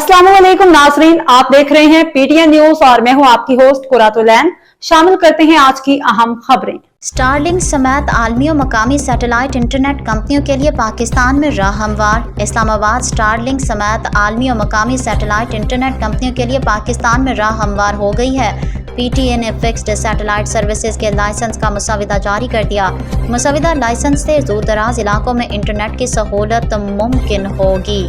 अस्सलाम वालेकुम नाजरीन, आप देख रहे हैं पीटीएन न्यूज और मैं हूं आपकी होस्ट कुरातुलैन। शामिल करते हैं आज की अहम खबरें। स्टारलिंक समेत आलमी और मकामी सैटेलाइट इंटरनेट कंपनियों के लिए पाकिस्तान में राह हमवार। इस्लामाबाद स्टारलिंक समेत आलमी और मकामी सैटेलाइट इंटरनेट कंपनियों के लिए पाकिस्तान में राह हमवार हो गई है। पीटीए ने फिक्स्ड सैटेलाइट सर्विसेज के लाइसेंस का मुसविदा जारी कर दिया। मुसविदा लाइसेंस से दूर दराज इलाकों में इंटरनेट की सहूलत मुमकिन होगी।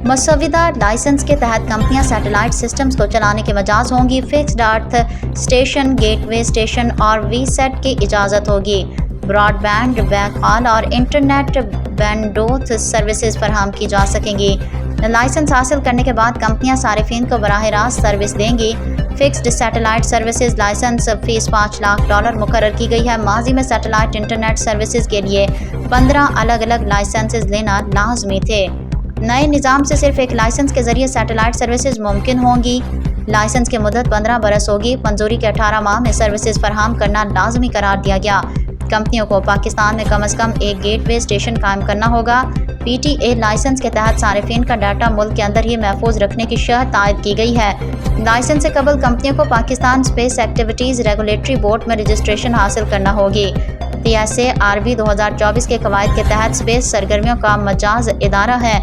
मुसविदा लाइसेंस के तहत कंपनियां सैटेलाइट सिस्टम्स को चलाने के मजाज होंगी। Fixed earth station, gateway station और वीसेट की इजाज़त होगी। ब्रॉडबैंड, बैकहॉल और इंटरनेट बैंडविड्थ सर्विसेज फराहम की जा सकेंगी। लाइसेंस हासिल करने के बाद कंपनियां सारिफिन को बराह रास्त सर्विस देंगी। Fixed satellite services licence fee $5 lakh मुकर्रर की गई है। माजी में सैटेलाइट इंटरनेट सर्विसेज के लिए 15 अलग अलग लाइसेंसेज लेना लाजमी थे। नए निज़ाम से सिर्फ एक लाइसेंस के जरिए सैटेलाइट सर्विसेज मुमकिन होंगी। लाइसेंस की मुद्दत 15 बरस होगी। मंजूरी के 18 माह में सर्विसेज फराहम करना लाजमी करार दिया गया। कंपनियों को पाकिस्तान में कम अज़ कम एक गेटवे स्टेशन कायम करना होगा। पीटीए लाइसेंस के तहत सारिफिन का डाटा मुल्क के अंदर ही महफूज रखने की शर्त आयद की गई है। लाइसेंस से कबल कंपनियों को Pakistan space activities regulatory board में रजिस्ट्रेशन हासिल करना होगी। PSARB 2024 के कवायद के तहत स्पेस सरगर्मियों का मजाज इदारा है।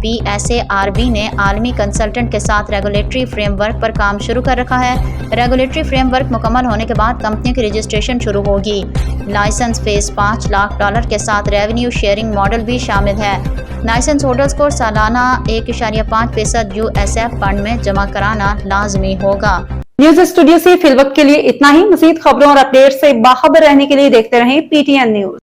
PSARB ने आलमी कंसल्टेंट के साथ रेगुलेटरी फ्रेमवर्क पर काम शुरू कर रखा है। रेगुलेटरी फ्रेमवर्क मुकम्मल होने के बाद कंपनियों की रजिस्ट्रेशन शुरू होगी। लाइसेंस फीस $5 लाख के साथ रेवेन्यू शेयरिंग मॉडल भी शामिल है। लाइसेंस होल्डर्स को सालाना 1.5% USF फंड में जमा कराना लाजमी होगा। न्यूज स्टूडियो से फिलवक्त के लिए इतना ही। मज़ीद खबरों और अपडेट से बाखबर रहने के लिए देखते रहें PTN न्यूज।